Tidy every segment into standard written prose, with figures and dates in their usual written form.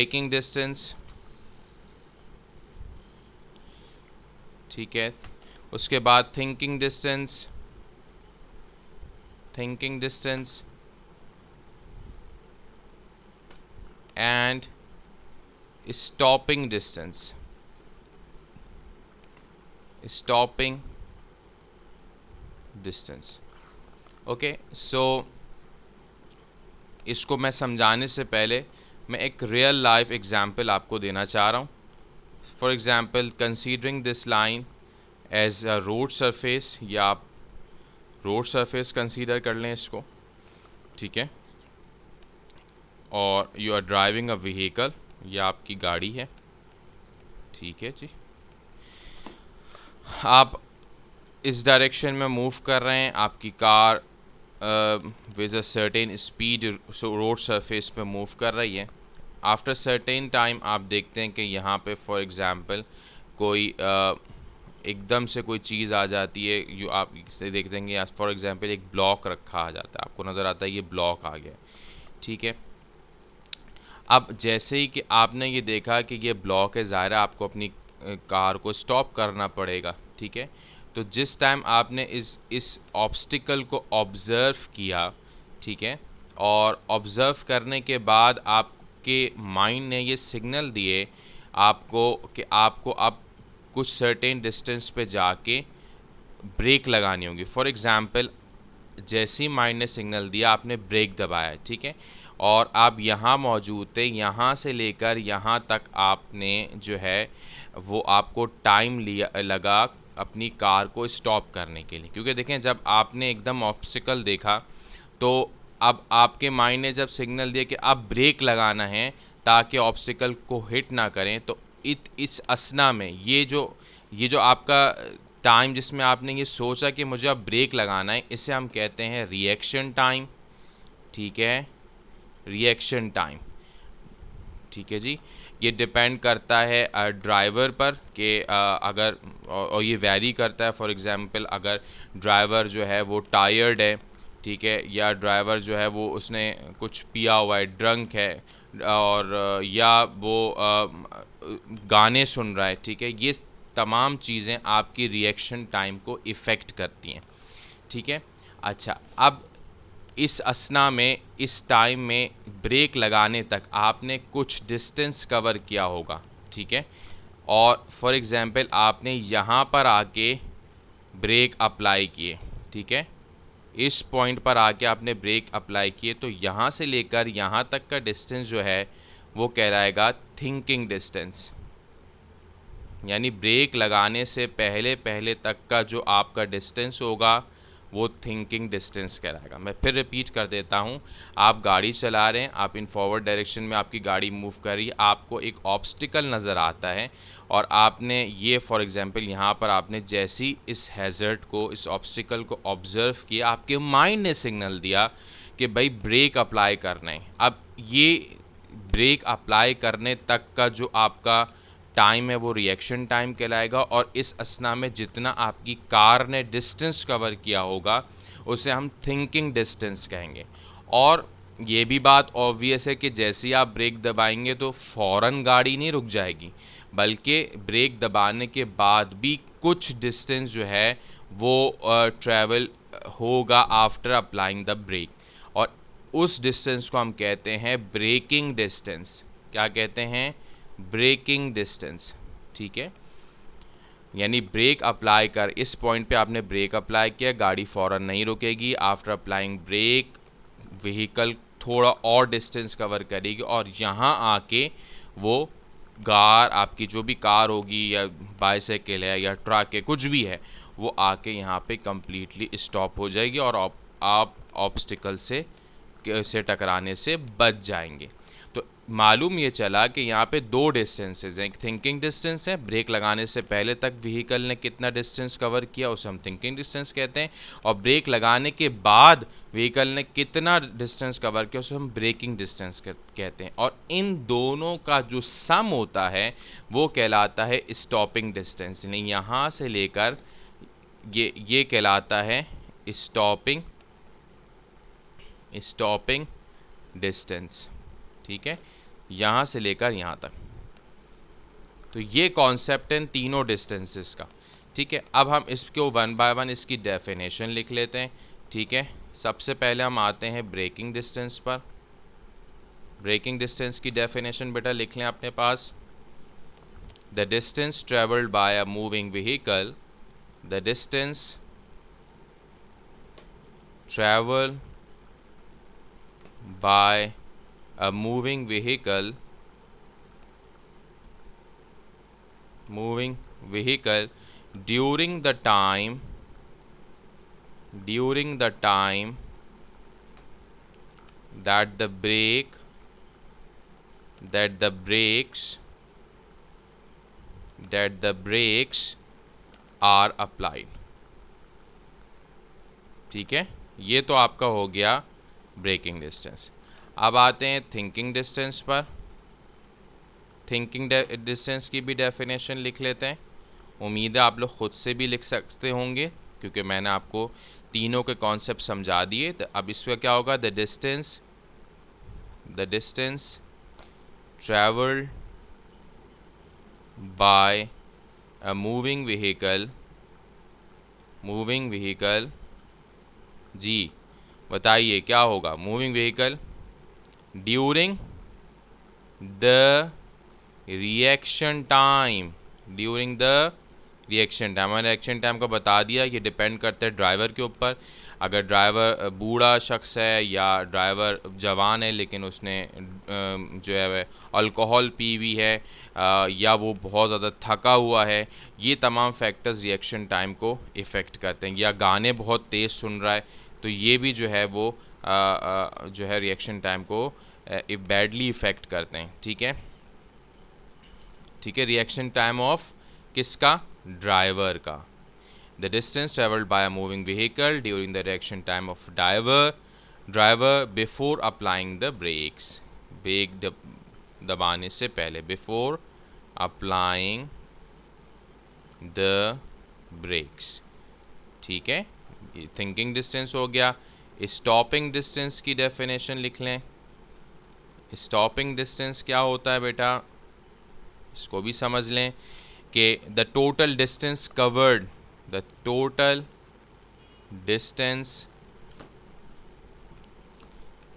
Breaking distance, ठीक है। उसके बाद thinking distance, thinking distance and stopping distance, stopping distance. Okay, so इसको मैं समझाने से पहले मैं एक रियल लाइफ एग्जांपल आपको देना चाह रहा हूँ। For example, considering this line as a road surface, या आप रोड सरफेस कंसीडर कर लें इसको, ठीक है। और you are driving a vehicle, या आपकी गाड़ी है, ठीक है जी। आप इस डायरेक्शन में मूव कर रहे हैं, आपकी car with a certain speed road surface पे मूव कर रही है। आफ्टर सर्टेन टाइम आप देखते हैं कि यहाँ पे फॉर एग्जांपल कोई एकदम से कोई चीज़ आ जाती है, यू आप इसे देखते हैं कि फॉर एग्जांपल एक ब्लॉक रखा आ जाता है, आपको नज़र आता है ये ब्लॉक आ गया, ठीक है। अब जैसे ही कि आपने ये देखा कि ये ब्लॉक है, ज़ाहिर है आपको अपनी कार को स्टॉप करना पड़ेगा, ठीक है। तो जिस टाइम आपने इस ऑब्स्टिकल को ऑब्ज़र्व किया, ठीक है, और ऑब्ज़र्व करने के बाद आपके माइंड ने ये सिग्नल दिए आपको कि आपको अब कुछ सर्टेन डिस्टेंस पे जाके ब्रेक लगानी होगी। फॉर एग्ज़ाम्पल, जैसे ही माइंड ने सिग्नल दिया, आपने ब्रेक दबाया, ठीक है, और आप यहाँ मौजूद थे, यहाँ से लेकर यहाँ तक आपने जो है वो आपको टाइम लिया लगा अपनी कार को स्टॉप करने के लिए। क्योंकि देखें, जब आपने एकदम ऑब्स्टिकल देखा तो अब आपके माइंड ने जब सिग्नल दिया कि अब ब्रेक लगाना है ताकि ऑब्स्टिकल को हिट ना करें, तो इस असना में ये जो आपका टाइम जिसमें आपने ये सोचा कि मुझे अब ब्रेक लगाना है, इसे हम कहते हैं रिएक्शन टाइम, ठीक है, रिएक्शन टाइम, ठीक है जी। ये डिपेंड करता है ड्राइवर पर कि अगर और ये वैरी करता है। फॉर एग्जांपल, अगर ड्राइवर जो है वो टायर्ड है, ठीक है, या ड्राइवर जो है वो उसने कुछ पिया हुआ है, ड्रंक है, और या वो गाने सुन रहा है, ठीक है, ये तमाम चीज़ें आपकी रिएक्शन टाइम को इफ़ेक्ट करती हैं, ठीक है। अच्छा, अब इस असना में, इस टाइम में ब्रेक लगाने तक आपने कुछ डिस्टेंस कवर किया होगा, ठीक है, और फॉर एग्जांपल आपने यहाँ पर आके ब्रेक अप्लाई किए, ठीक है, इस पॉइंट पर आके आपने ब्रेक अप्लाई किए, तो यहाँ से लेकर यहाँ तक का डिस्टेंस जो है वो कहलाएगा थिंकिंग डिस्टेंस। यानी ब्रेक लगाने से पहले पहले तक का जो आपका डिस्टेंस होगा वो थिंकिंग डिस्टेंस कहलाएगा। मैं फिर रिपीट कर देता हूँ, आप गाड़ी चला रहे हैं, आप इन फॉरवर्ड डायरेक्शन में आपकी गाड़ी मूव कर रही है, आपको एक ऑब्स्टिकल नज़र आता है, और आपने ये फॉर एग्जांपल यहाँ पर आपने जैसी इस हैज़र्ड को, इस ऑब्स्टिकल को ऑब्ज़र्व किया, आपके माइंड ने सिग्नल दिया कि भाई ब्रेक अप्लाई करना है। अब ये ब्रेक अप्लाई करने तक का जो आपका टाइम है वो रिएक्शन टाइम कहलाएगा, और इस असना में जितना आपकी कार ने डिस्टेंस कवर किया होगा उसे हम थिंकिंग डिस्टेंस कहेंगे। और ये भी बात ऑब्वियस है कि जैसे ही आप ब्रेक दबाएंगे तो फ़ौरन गाड़ी नहीं रुक जाएगी, बल्कि ब्रेक दबाने के बाद भी कुछ डिस्टेंस जो है वो ट्रैवल होगा आफ्टर अप्लाइंग द ब्रेक, और उस डिस्टेंस को हम कहते हैं ब्रेकिंग डिस्टेंस। क्या कहते हैं? ब्रेकिंग डिस्टेंस, ठीक है। यानी ब्रेक अप्लाई कर, इस पॉइंट पे आपने ब्रेक अप्लाई किया, गाड़ी फ़ौरन नहीं रुकेगी, आफ्टर अप्लाइंग ब्रेक व्हीकल थोड़ा और डिस्टेंस कवर करेगी, और यहाँ आके वो कार, आपकी जो भी कार होगी या बाईसाइकिल है या ट्रक है, कुछ भी है, वो आके यहाँ पे कम्प्लीटली स्टॉप हो जाएगी, और आप ऑब्स्टिकल से टकराने से बच जाएंगे। तो मालूम ये चला कि यहाँ पे दो डिस्टेंसेस हैं, एक थिंकिंग डिस्टेंस है, ब्रेक लगाने से पहले तक व्हीकल ने कितना डिस्टेंस कवर किया उसे हम थिंकिंग डिस्टेंस कहते हैं, और ब्रेक लगाने के बाद व्हीकल ने कितना डिस्टेंस कवर किया उसे हम ब्रेकिंग डिस्टेंस कहते हैं, और इन दोनों का जो सम होता है वो कहलाता है स्टॉपिंग डिस्टेंस। यानी यहाँ से लेकर ये कहलाता है स्टॉपिंग डिस्टेंस, ठीक है। यहाँ से लेकर यहाँ तक। तो ये कॉन्सेप्ट है तीनों डिस्टेंसेस का, ठीक है। अब हम इसको वन बाय वन इसकी डेफिनेशन लिख लेते हैं, ठीक है। सबसे पहले हम आते हैं ब्रेकिंग डिस्टेंस पर। ब्रेकिंग डिस्टेंस की डेफिनेशन बेटा लिख लें अपने पास। The distance travelled by a moving vehicle, the distance travel by a moving vehicle during the time that the brakes are applied, ठीक है। ये तो आपका हो गया ब्रेकिंग डिस्टेंस। अब आते हैं थिंकिंग डिस्टेंस पर। थिंकिंग डिस्टेंस की भी डेफिनेशन लिख लेते हैं। उम्मीद है आप लोग खुद से भी लिख सकते होंगे क्योंकि मैंने आपको तीनों के कॉन्सेप्ट समझा दिए। तो अब इसका क्या होगा, the distance travelled by a moving vehicle जी बताइए क्या होगा, moving vehicle during the reaction time. मैंने रिएक्शन टाइम का बता दिया, ये डिपेंड करता है ड्राइवर के ऊपर। अगर ड्राइवर बूढ़ा शख्स है या ड्राइवर जवान है लेकिन उसने जो है अल्कोहल पी हुई है या वो बहुत ज़्यादा थका हुआ है, ये तमाम फैक्टर्स रिएक्शन टाइम को इफ़ेक्ट करते हैं। या गाने बहुत तेज़ सुन रहा है तो ये भी जो है वो जो है रिएक्शन टाइम को बैडली इफ़ेक्ट करते हैं, ठीक है। रिएक्शन टाइम ऑफ किसका, ड्राइवर का। The distance travelled by a moving vehicle during the reaction time of driver before applying the brakes, brake दबाने से पहले, बिफोर अप्लाइंग द ब्रेक्स, ठीक है। थिंकिंग डिस्टेंस हो गया। स्टॉपिंग डिस्टेंस की डेफिनेशन लिख लें। स्टॉपिंग डिस्टेंस क्या होता है बेटा, इसको भी समझ लें कि the total distance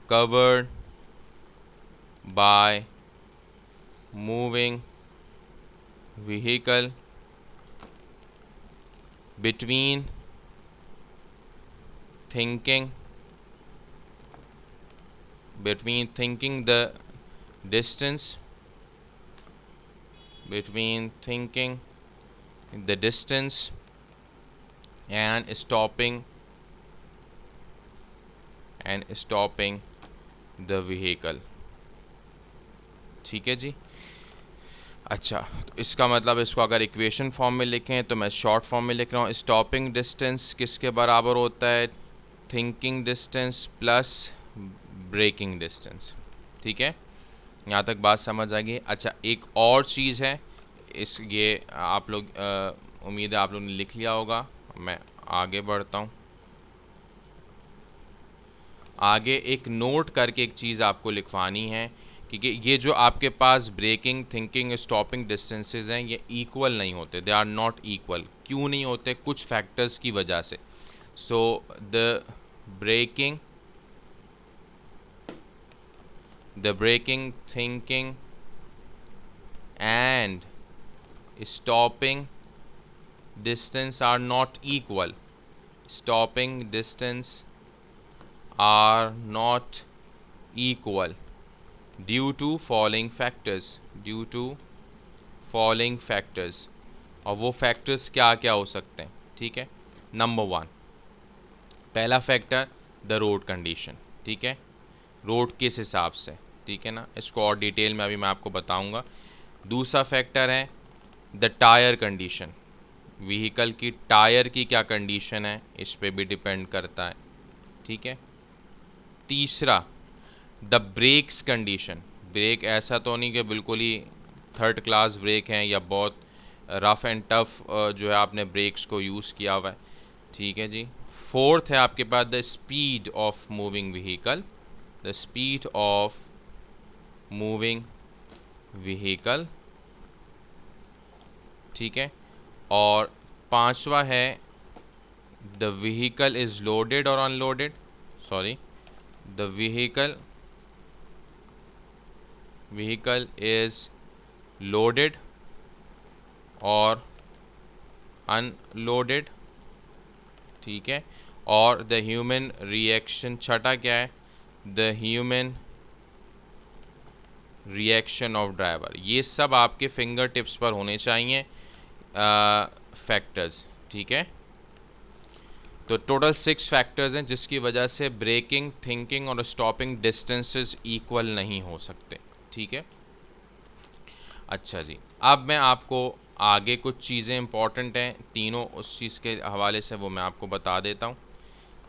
covered by moving vehicle between thinking the distance and stopping the vehicle, ठीक है जी। अच्छा, तो इसका मतलब इसको अगर इक्वेशन फॉर्म में लिखें तो मैं शॉर्ट फॉर्म में लिख रहा हूँ। स्टॉपिंग डिस्टेंस किसके बराबर होता है, thinking distance plus braking distance, ठीक है। यहाँ तक बात समझ आ गई। अच्छा, एक और चीज़ है, ये आप लोग उम्मीद है आप लोग ने लिख लिया होगा। मैं आगे बढ़ता हूँ। आगे एक नोट करके एक चीज़ आपको लिखवानी है क्योंकि ये जो आपके पास ब्रेकिंग, थिंकिंग, स्टॉपिंग डिस्टेंसेस हैं ये इक्वल नहीं होते, दे आर नॉट इक्वल। क्यों नहीं होते, कुछ फैक्टर्स की वजह से। So the braking, thinking and stopping distance are not equal. Stopping distance are not equal due to following factors, और वो फैक्टर्स क्या क्या हो सकते हैं, ठीक है। नंबर 1, पहला फैक्टर द रोड कंडीशन, ठीक है, रोड किस हिसाब से, ठीक है ना, इसको और डिटेल में अभी मैं आपको बताऊंगा। दूसरा फैक्टर है द टायर कंडीशन, व्हीकल की टायर की क्या कंडीशन है इस पे भी डिपेंड करता है, ठीक है। तीसरा द ब्रेक्स कंडीशन, ब्रेक ऐसा तो नहीं कि बिल्कुल ही थर्ड क्लास ब्रेक हैं या बहुत रफ़ एंड टफ जो है आपने ब्रेक्स को यूज़ किया हुआ है, ठीक है जी। फोर्थ है आपके पास the speed of moving vehicle, the speed of moving vehicle, ठीक है। और पांचवा है द व्हीकल इज लोडेड और unloaded, sorry, the vehicle is loaded और अनलोडेड, ठीक है। और द ह्यूमन रिएक्शन, छठा क्या है, the human reaction of driver. ये सब आपके फिंगर टिप्स पर होने चाहिए फैक्टर्स, ठीक है। तो टोटल 6 फैक्टर्स हैं जिसकी वजह से ब्रेकिंग, थिंकिंग और स्टॉपिंग डिस्टेंसेस इक्वल नहीं हो सकते, ठीक है। अच्छा जी, अब मैं आपको आगे कुछ चीज़ें इंपॉर्टेंट हैं तीनों उस चीज़ के हवाले से, वो मैं आपको बता देता हूँ,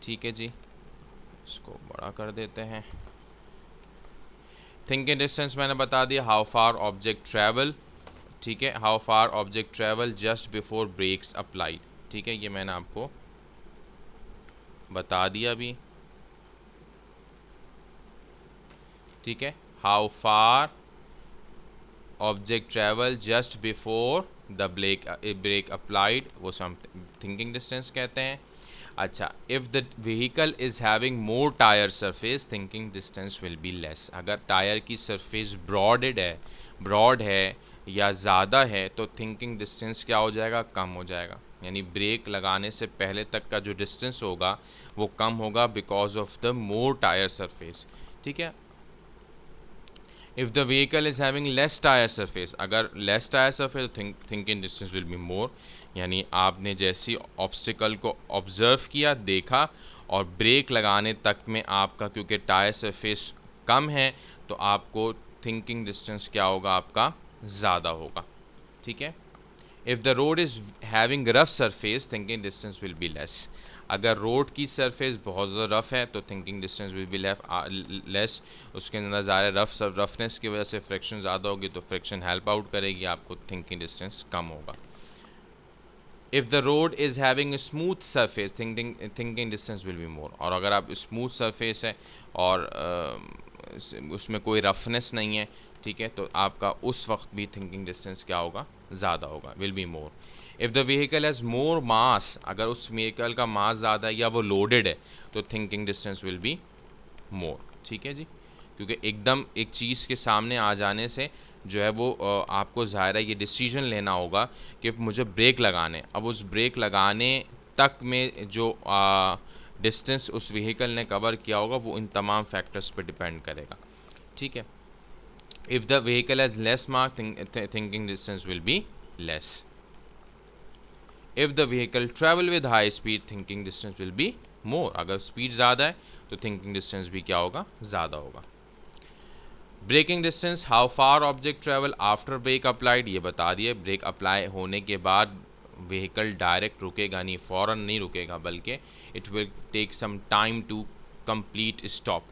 ठीक है जी। इसको बड़ा कर देते हैं। थिंकिंग डिस्टेंस मैंने बता दिया, हाउ फार ऑब्जेक्ट ट्रैवल, ठीक है, how far object travel just before brakes applied, ठीक है, ये मैंने आपको बता दिया अभी, ठीक है। How far object travel just before the brake applied, वो हम थिंकिंग डिस्टेंस कहते हैं। अच्छा, if the vehicle is having more tyre surface, thinking distance will be less. अगर टायर की सरफेस ब्रॉड है या ज़्यादा है तो थिंकिंग डिस्टेंस क्या हो जाएगा, कम हो जाएगा। यानी ब्रेक लगाने से पहले तक का जो डिस्टेंस होगा वो कम होगा because of the more tyre surface, ठीक है। If the vehicle is having less tyre surface, अगर लेस टायर सरफेस तो थिंकिंग डिस्टेंस विल बी मोर। यानी आपने जैसी ऑब्स्टिकल को ऑब्जर्व किया, देखा, और ब्रेक लगाने तक में आपका क्योंकि टायर सरफेस कम है तो आपको थिंकिंग डिस्टेंस क्या होगा, आपका ज़्यादा होगा, ठीक है। If the road is having rough surface, thinking distance will be less. अगर रोड की सरफेस बहुत ज़्यादा रफ़ है तो thinking distance will be less. उसके अंदर ज़्यादा रफनेस की वजह से फ्रिक्शन ज़्यादा होगी तो फ्रिक्शन हेल्प आउट करेगी, आपको थिंकिंग डिस्टेंस कम होगा। If the road is having smooth surface, thinking distance will be मोर। और अगर आप स्मूथ सरफेस है और उसमें कोई रफनेस नहीं है, ठीक है, तो आपका उस वक्त भी थिंकिंग डिस्टेंस क्या होगा, ज़्यादा होगा, will be more. If the vehicle has more mass, अगर उस व्हीकल का मास ज़्यादा है या वो लोडेड है तो thinking distance will be more, ठीक है जी। क्योंकि एकदम एक चीज़ के सामने आ जाने से जो है वो आपको ज़ाहिर है ये डिसीजन लेना होगा कि मुझे ब्रेक लगाने। अब उस ब्रेक लगाने तक में जो डिस्टेंस उस व्हीकल ने कवर किया होगा वो इन तमाम फैक्टर्स पर डिपेंड करेगा, ठीक है। If the vehicle has less mass, thinking distance will be less. If the vehicle travel with high speed, thinking distance will be मोर। अगर स्पीड ज़्यादा है तो थिंकिंग डिस्टेंस भी क्या होगा, ज़्यादा होगा। Braking distance, how far object travel after brake applied, ये बता दिए। ब्रेक अप्लाई होने के बाद व्हीकल डायरेक्ट रुकेगा नहीं, फ़ौरन नहीं रुकेगा, बल्कि it will take some time to complete stop,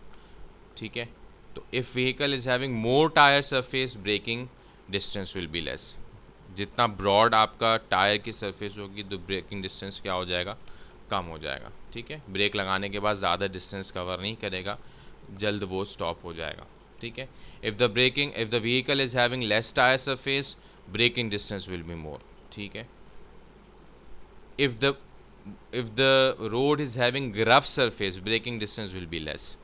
ठीक है। तो if vehicle is having more tyre surface, braking distance will be less. जितना ब्रॉड आपका टायर की सरफेस होगी तो ब्रेकिंग डिस्टेंस क्या हो जाएगा, कम हो जाएगा, ठीक है। ब्रेक लगाने के बाद ज़्यादा डिस्टेंस कवर नहीं करेगा, जल्द वो स्टॉप हो जाएगा, ठीक है। If the vehicle is having less tyre surface, braking distance will be more, ठीक है। If the road is having rough surface, braking distance will be less.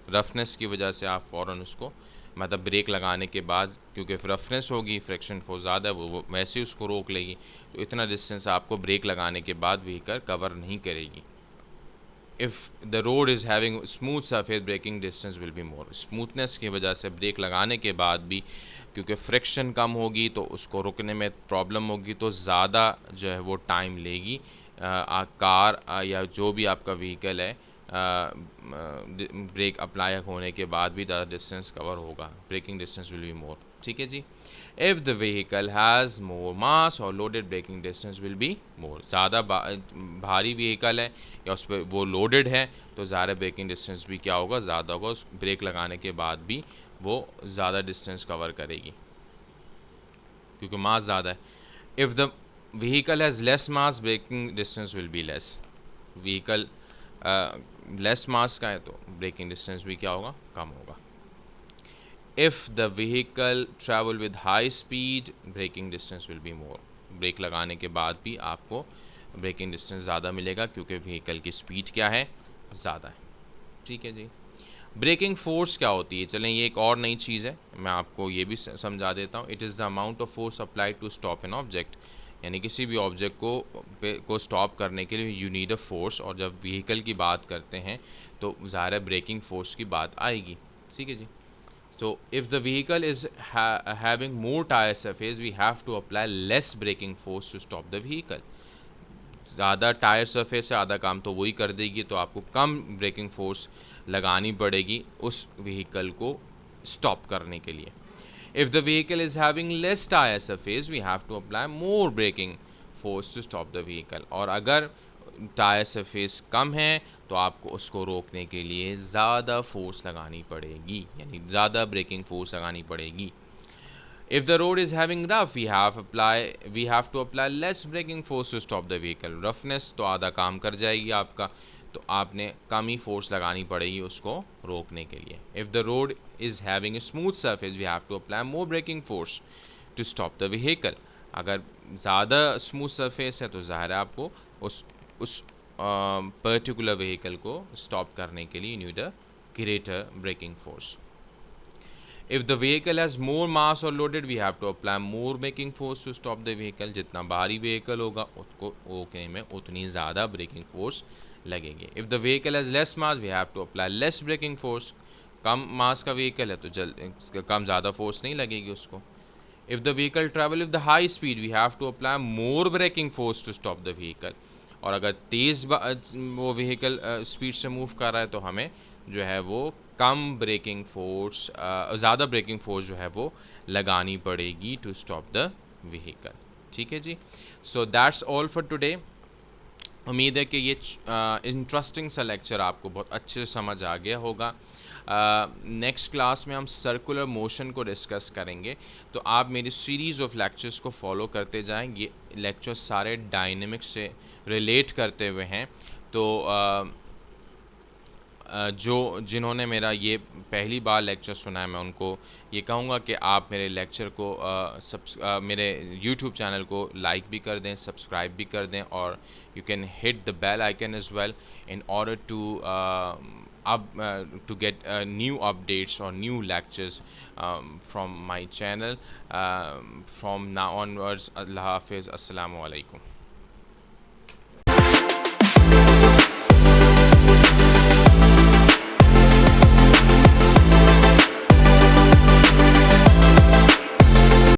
Roughness की वजह से आप फ़ौरन उसको मतलब ब्रेक लगाने के बाद, क्योंकि रफनेस होगी, फ्रिक्शन फोर्स ज़्यादा है, वो वैसे ही उसको रोक लेगी, तो इतना डिस्टेंस आपको ब्रेक लगाने के बाद व्हीकल कवर नहीं करेगी। If the road is having smooth surface, braking distance will be more. Smoothness की वजह से ब्रेक लगाने के बाद भी क्योंकि फ्रिक्शन कम होगी तो उसको रुकने में प्रॉब्लम होगी, तो ज़्यादा जो है वो टाइम लेगी। कार या जो भी आपका व्हीकल है ब्रेक अप्लाई होने के बाद भी ज़्यादा डिस्टेंस कवर होगा, braking distance will be more, ठीक है जी। If the vehicle has more mass और loaded, braking distance will be more. ज़्यादा भारी व्हीकल है या उस पर वो लोडेड है तो ज़्यादा ब्रेकिंग डिस्टेंस भी क्या होगा, ज़्यादा होगा। उस ब्रेक लगाने के बाद भी वो ज़्यादा डिस्टेंस कवर करेगी क्योंकि मास ज़्यादा है। If the vehicle has less mass, braking distance will be less. Vehicle less mass का है तो ब्रेकिंग डिस्टेंस भी क्या होगा, कम होगा। If the vehicle travel with high speed braking distance will be more. Brake लगाने के बाद भी आपको ब्रेकिंग डिस्टेंस ज़्यादा मिलेगा क्योंकि व्हीकल की स्पीड क्या है, ज़्यादा है। ठीक है जी। ब्रेकिंग फोर्स क्या होती है, चलें ये एक और नई चीज़ है, मैं आपको ये भी समझा देता हूँ। It is the amount of force applied to stop an object, यानी किसी भी ऑब्जेक्ट को स्टॉप करने के लिए यू नीड अ फोर्स, और जब व्हीकल की बात करते हैं तो ज़ाहिर है ब्रेकिंग फोर्स की बात आएगी। ठीक है जी। So if the vehicle is having more tire surface, we have to apply less braking force to stop the vehicle. ज़्यादा टायर सरफेस है, आधा काम तो वही कर देगी, तो आपको कम ब्रेकिंग फोर्स लगानी पड़ेगी उस व्हीकल को स्टॉप करने के लिए। If the vehicle is having less tyre surface, we have to apply more braking force to stop the vehicle. और अगर टायर सरफेस कम है तो आपको उसको रोकने के लिए ज़्यादा फोर्स लगानी पड़ेगी, यानी ज़्यादा ब्रेकिंग फोर्स लगानी पड़ेगी। If the road is having rough, we have to apply less braking force to stop the vehicle. Roughness तो आधा काम कर जाएगी आपका, तो आपने कम ही फोर्स लगानी पड़ेगी उसको रोकने के लिए। If the road is having a smooth surface, we have to apply more braking force to stop the vehicle. अगर ज़्यादा स्मूथ सरफेस है तो ज़ाहिर है आपको उस पर्टिकुलर व्हीकल को स्टॉप करने के लिए need a greater braking force. If the vehicle has more mass or loaded, we have to apply more braking force to stop the vehicle. जितना भारी vehicle होगा उसको रोकने में उतनी ज़्यादा braking force लगेगी। If the vehicle has less mass, we have to apply less braking force. कम मास का व्हीकल है तो कम ज़्यादा फोर्स नहीं लगेगी उसको। If the vehicle travel with the high speed, we have to apply more braking force to stop the vehicle. और अगर तेज़ वो व्हीकल स्पीड से मूव कर रहा है तो हमें जो है वो कम ब्रेकिंग फोर्स, ज़्यादा ब्रेकिंग फोर्स जो है वो लगानी पड़ेगी टू स्टॉप द व्हीकल। ठीक है जी। So that's all for today. उम्मीद है कि ये इंटरेस्टिंग सा लेक्चर आपको बहुत अच्छे से समझ आ गया होगा। नेक्स्ट क्लास में हम सर्कुलर मोशन को डिस्कस करेंगे, तो आप मेरी सीरीज़ ऑफ लेक्चर्स को फॉलो करते जाएं। ये लेक्चर्स सारे डायनेमिक्स से रिलेट करते हुए हैं, तो जिन्होंने मेरा ये पहली बार लेक्चर सुना है, मैं उनको ये कहूँगा कि आप मेरे लेक्चर को मेरे यूट्यूब चैनल को लाइक भी कर दें, सब्सक्राइब भी कर दें, और you can hit the bell icon as well in order to get new updates or new lectures from my channel from now onwards. Allah Hafiz. Assalamu alaikum.